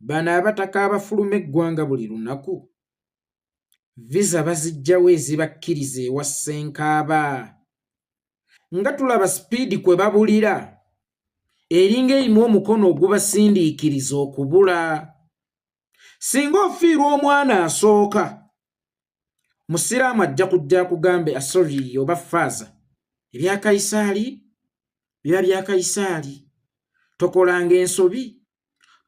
Bano abataka abafuluma eggwanga buli lunaku visa bazijjawo ezibakkiriza ewa Ssenkaaba. Nga tulaba sipiidi kwe babulira eringa erimu omukono ogubasindiikiriza okubula. Singa ofiirwa omwana asooka, musiraamu ajja kujja kugambe asoriri oba faaza ebya Kaisaali biba bya Kaisaali. Tokolanga ensobi,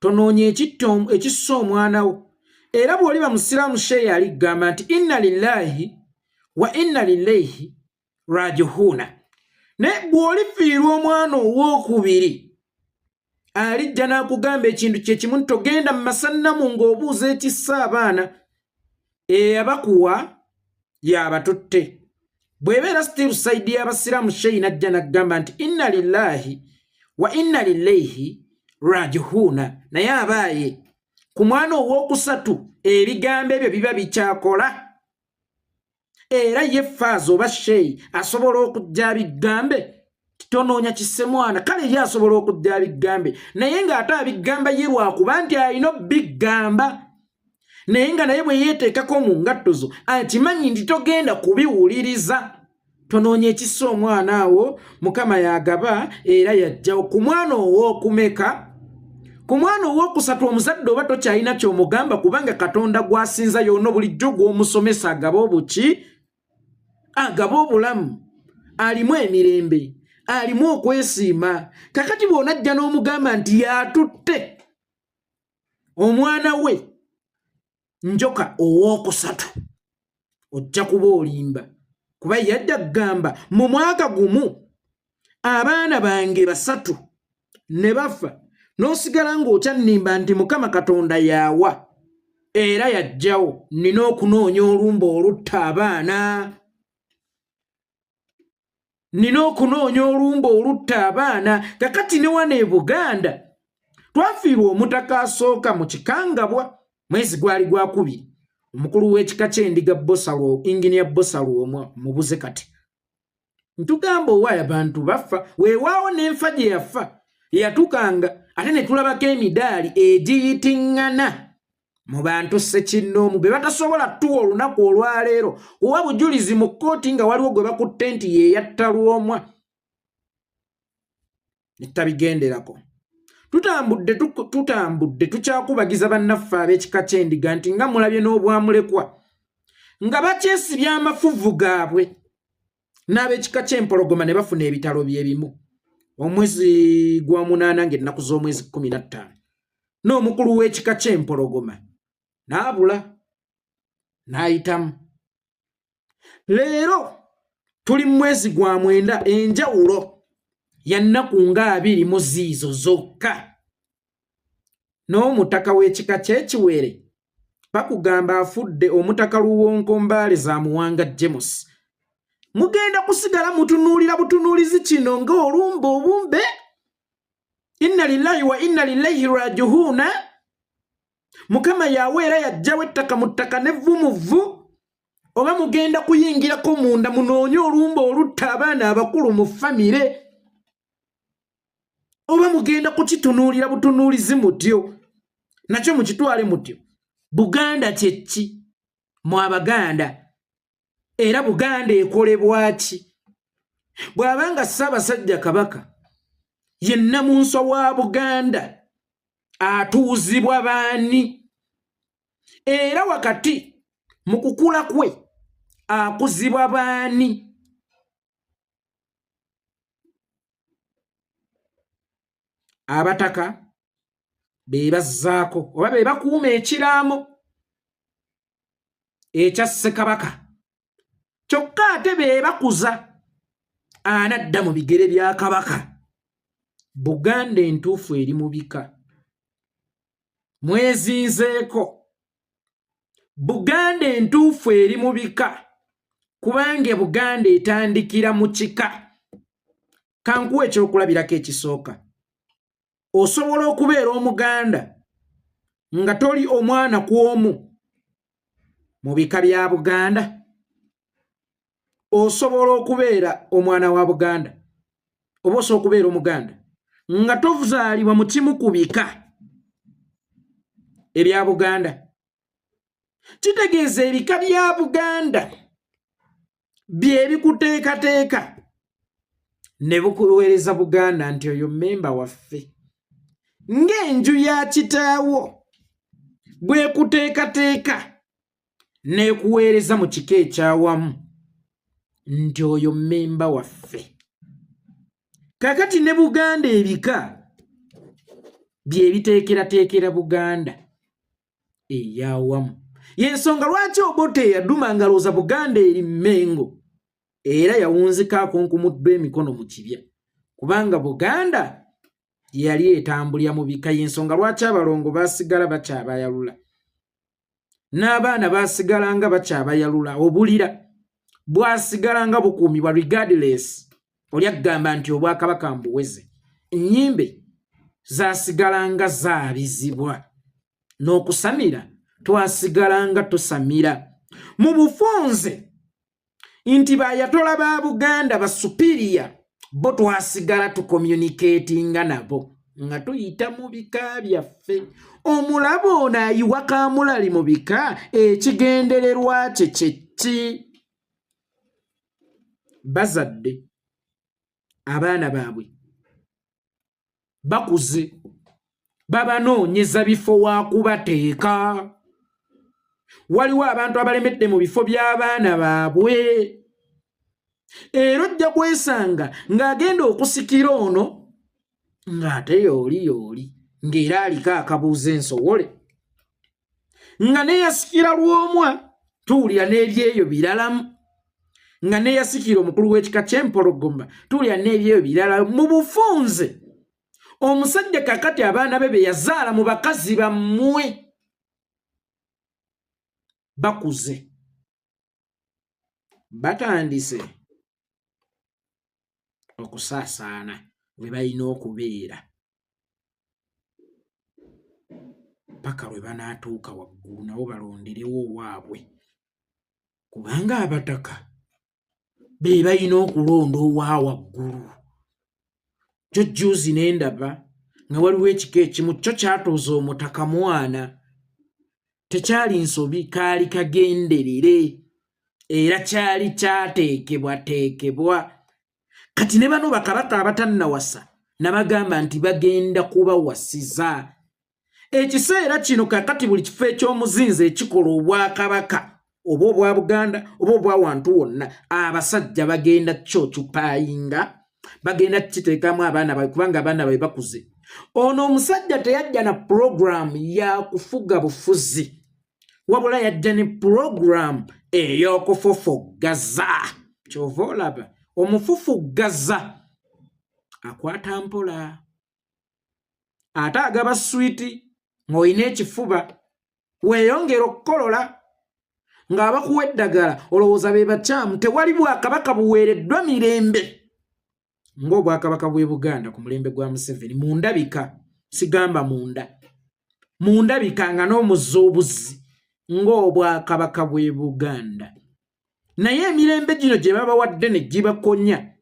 tonoonya ekissa omwana wo. Era bw'oliba musiraamu sheeya aligamba nti inna lillahi wa inna ilaihi raaji'uuna. Naye bw'olifiirwa omwana owookubiri alijja n'akugamba ekintu kye kimu, togenda mu masannamu ng'obuuza ekissa abaana. Eyabakuwa y'abatutte. Bw'ebeera still side y'abasiraamu sheeyi n'ajja n'agamba nti inna lillahi wa inna ilaihi raaji'uuna, naye abaaye ku mwana owookusatu ebigambo ebyo biba bikyakola. Era ye faaza oba sheeyi asobola okujja abigambe, tonoonya kisse mwana, kale ye asobola okujja abigambe, naye ng'ate abigamba ye lwakuba nti alina obbiggamba. Naye nga naye bwe yeeteekako mu ngatto zo akimanyi nti togenda kubiwuliriza. Tonoonya ekissa omwana awo, Mukama yagaba era yajjawo. Ku mwana ow'okumeka? Ku mwana ow'okusatu omuzadde oba tokyalina ky'omugamba, kubanga Katonda gw'asinza yonna bulijjo gw'omusomesa agaba obuki? Agaba obulamu, alimu emirembe, alimu okwesiima. Kakati bw'onajja n'omugamba nti yatutte omwana we njoka ow'okusatu, ojja kuba olimba. Kuba yajja kugamba mu mwaka gumu abaana bange 3 ne bafa, n'osigala ng'okyannimba nti Mukama Katonda yawa era yajjawo, nina okunoonya olumba olutta abaana. Nina okunoonya olumba olutta abaana. Kakati ne wano e Buganda twafiirwa omutaka asooka mu Kikangabwa, mwezi gwali gwa 2. Omukulu w'ekika ky'endiga Bosalo, Engineer Bosalo mubuze kati. Ntugamba owaayo abantu bafa, weewaawo n'enfa gye yafa yatukanga, ate ne tulabako emidaali egiyitiŋŋana mu bantu ssekinnoomu be batasobola tuwa olunaku olwaleero. Owa bujulizi mu kkooti nga waliwo gwe bakutte nti ye yatta Lwomwa. Netabigenderako. Tutambudde tukyakubagiza bannaffe ab'ekika ky'endiga nti nga mulabye n'obwamulekwa nga bakyesibye amafuvu gaabwe, n'ab'ekika ky'empologoma ne bafuna ebitalo byebimu omwezi gwa 8 ng'ennaku z'omwezi 15, n'omukulu w'ekika ky'empologoma n'abula n'ayitamu. Leero tuli mu mwezi gwa 9, enjawulo ya nnaku nga 2 mu ziizo zokka. N'omutaka w'ekika ky'Ekiwere bakugamba afudde, omutaka Luwonko Mbaale za Muwanga James. Mugenda kusigala mutunuulira butunuulizi kino ng'olumba obumbe? Inna lillahi wa inna ilaihi raaji'uuna. Mukama yaweera yajjawo ettaka mu ttaka n'evvumuvu, oba mugenda kuyingirako munda munoonye olumba olutta abaana abakulu mu famire, oba mugenda kukitunuulira butunuulizi mutyo? Nakyo mukitwale mutyo. Buganda kye ki mu Abaganda? Era Buganda ekolebwa ki? Bw'abanga Ssaabasajja Kabaka ye nnamunswa wa Buganda atuuzibwa baani? Era wakati mu kukula kwe akuzibwa baani? Abataka be bazzaako oba be bakuuma ekiraamo ekya Ssekabaka, kyokka ate be bakuza anadda mu bigere bya Kabaka. Buganda entuufu eri mu bika, mwezinzeeko. Buganda entuufu eri mu bika, kubanga Buganda etandikira mu kika. Kankuwa ekyokulabirako ekisooka. Osobola okubeera Omuganda nga toli omwana ku omu mu bika bya Buganda? Osobola okubeera omwana wa Buganda oba osobola okubeera Omuganda nga tovuzaalibwa mu kimu ku bika ebya Buganda. Kitegeeza ebika bya Buganda bye bikuteekateeka ne bukuweereza Buganda nti oyo mmemba waffe. Ng'enju ya kitaawo bwe kuteekateeka ne kuweereza mu kika ekyawamu nti oyo mmemba waffe. Kakati ne Buganda ebika bye biteekerateekera Buganda eyawamu. Yensonga lwaki Obote yaduma ngalooza Buganda eri Mmengo era yawunzikaako nkumudde emikono mu kibya, kubanga Buganda yali etambulya mu bika. Yensonga lwaki abalongo baasigala bakyabayalula n'abaana baasigalanga bakyabayalula. Obulira bwasigalanga bukuumibwa regardless oli agamba nti Obwakabaka mbuweze. Ennyimbe zaasigalanga zaabizibwa n'okusamira twasigalanga tusamira mu bufunze nti bayatola ba Buganda ba superior bo twasigala tucommunicatinga nabo nga tuyita mu bika byaffe. Omulabo ono ayiwa Kamulali mu bika, ekigendererwa kye ki? Bazadde abaana baabwe bakuze, babanoonyeza bifo wa kubateeka. Waliwo abantu abalemedde mu bifo by'abaana baabwe. Era ojja kwesanga ng'agenda okusikira ono ng'ate yooli ng'era aliko akabuuza ensowole, nga neeyasikira Lwomwa tuwulira n'ebyeyo biralamu, nga neeyasikira omukulu w'ekika ky'Empologoma tuwulira n'ebyeyo birala. Mu bufunze omusajja kakati abaana be be yazaala mu bakazi bammwe bakuze, batandise okusaasaana we balina okubeera paka lwe banaatuuka waggulu nabo balonderewo owaabwe, kubanga abataka be balina okulonda owa waggulu. Jjujjuuzi n'endaba nga waliwo ekika ekimu kyo kyatuuza omutaka mwana, tekyali nsobi, kaali kagenderere era kyali kyateekebwateekebwa. Kati ne bano bakabaka abatannawasa nabagamba nti bagenda kubawasiza. Ekiseera kino kakati buli kifo eky'omuzinzi ekikola Obwakabaka oba obwa Buganda oba obwa wantu wonna, abasajja bagenda kyocupayinga, bagenda kiteekamu abaana baabwe kubanga abaana baabwe bakuze. Ono omusajja teyajja na program ya kufuga bufuzi, wabula yajja ne program ey'okufufuggaza. Kyova olaba omufufuggaza akwata mpola, ate agaba switi ng'olina ekifuba, weeyongera okukolola ng'abakuwa eddagala olowooza be bakyamu. Tewali Bwakabaka buweereddwa mirembe ng'Obwakabaka bw'e Buganda ku mulembe gwa Museveni. Mu ndabika, sigamba mu ndabika nga n'omuzoobuzi ng'Obwakabaka bw'e Buganda. Naye emirembe gino gye babawadde ne gibakonya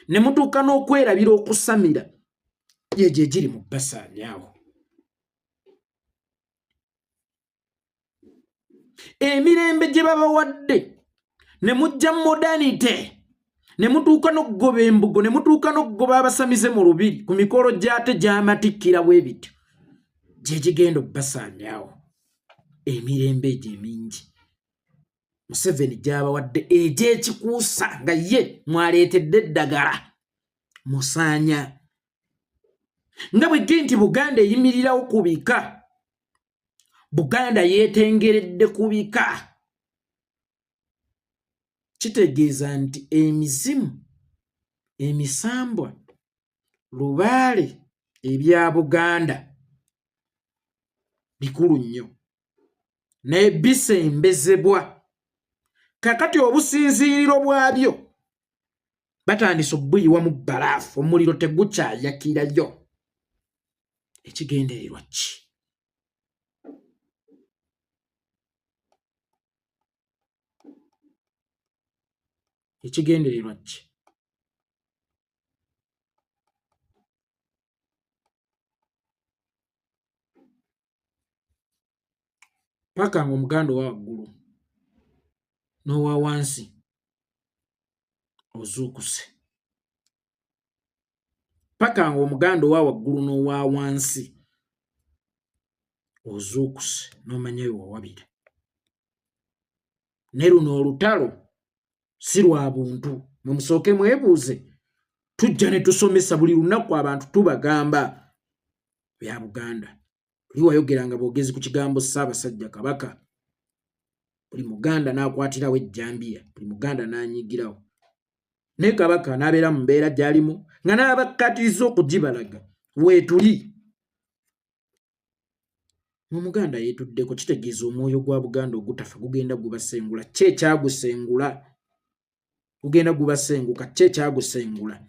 ne mutuuka n'okwerabira okusamira, gye giri mu Basaani awo. Emirembe gye babawadde ne mujja modernity, ne mutuuka n'okgoba embugo, ne mutuuka n'okgoba abasamize mu lubiri ku mikolo gy'ate gy'amatikkira bwe bityo, gye gigenda Basaani awo. Emirembe egyo emingi Museveni gy'abawadde egy'ekikuusa nga ye mwaleetedde eddagala musaanya. Nga bwe gye nti Buganda eyimirirawo ku bika, Buganda yeetengeredde ku bika, kitegeeza nti emizimu, emisambwa, lubaale ebya Buganda bikulu nnyo naye bisembezebwa. Kakati obusinziiriro bwabyo batandise obuyiwa mu bbalaafu, omuliro tegukyayakirayo. Ekigendererwa ki? Ekigendererwa ki? paka ng'omuganda owa waggulu n'owa wansi ozuukuse. Paka ng'omuganda owa waggulu n'owa wansi ozuukuse n'omanya eyo wawabira. Ne luno olutalo si lwa buntu. Mwe musooke mwebuuze. Tujja ne tusomesa buli lunaku abantu tubagamba bya Buganda. Buli wayogeranga bwogezi ku kigambo Ssaabasajja Kabaka. Buli Muganda n'akwatirawo ejjambiya. Buli Muganda n'anyigirawo. Ne Kabaka n'abeera mu mbeera gy'alimu nga n'abakkatiriza okugibalaga. Weetuli. Omuganda yeetuddeko kitegeeza omwoyo gwa Buganda ogutafa gugenda gubasengula. Ki ekyagusengula? Gugenda gubasenguka. Ki ekyagusengula?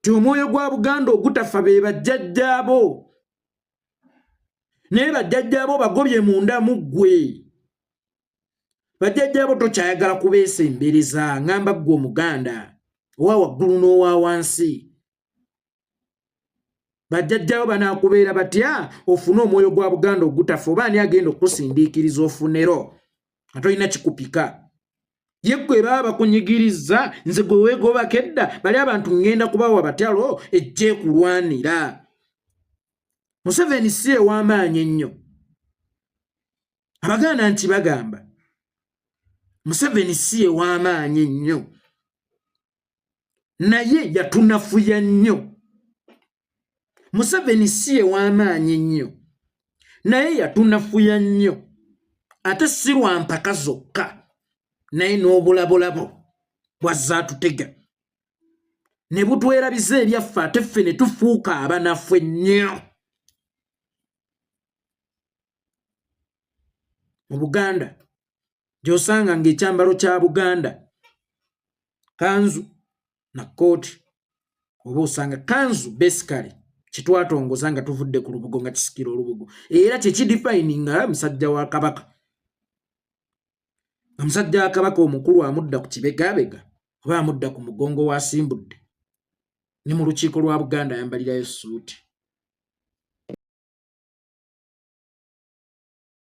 Ti omwoyo gwa Buganda ogutafa be bajjajjaabo. Naye bajjajjaabo bagobye munda mu ggwe. Bajjajjaabo tokyayagala kubeesembereza. Ngamba ggwe Omuganda owa waggulu n'owa wansi. Bajjajjaabo banaakubeera batya ofune omwoyo gwa Buganda ogutafa? Oba ani agenda okusindiikiriza ofunero nga tolina kikupika? Ye ggwe baba bakunyigiriza, nze gwe weegobako edda, bali abantu ngenda kubawa batyalo ejje kulwanira. Museveni si ew'amaanyi ennyo. Abaganda nti bagamba Museveni si ew'amaanyi ennyo, naye yatunafuya nnyo. Museveni si ew'amaanyi ennyo, naye yatunafuya nnyo. Ate si lwa mpaka zokka, naye n'obulabolabo bwazza atutega. Ne butwerabiza ebyaffe ate ffe ne tufuuka abanafu ennyo. Mu Buganda gy'osanga ng'ekyambalo kya Buganda kanzu na kooti, oba osanga kanzu basically kitwatongoza nga tuvudde ku lubugo nga kisikira olubugo, era kyekidefininga musajja wa Kabaka. Omusajja wa Kabaka omukulu amudda ku kibegabega oba amudda ku mugongo w'asimbudde, ne mu lukiiko lwa Buganda ayambalirayo suuti.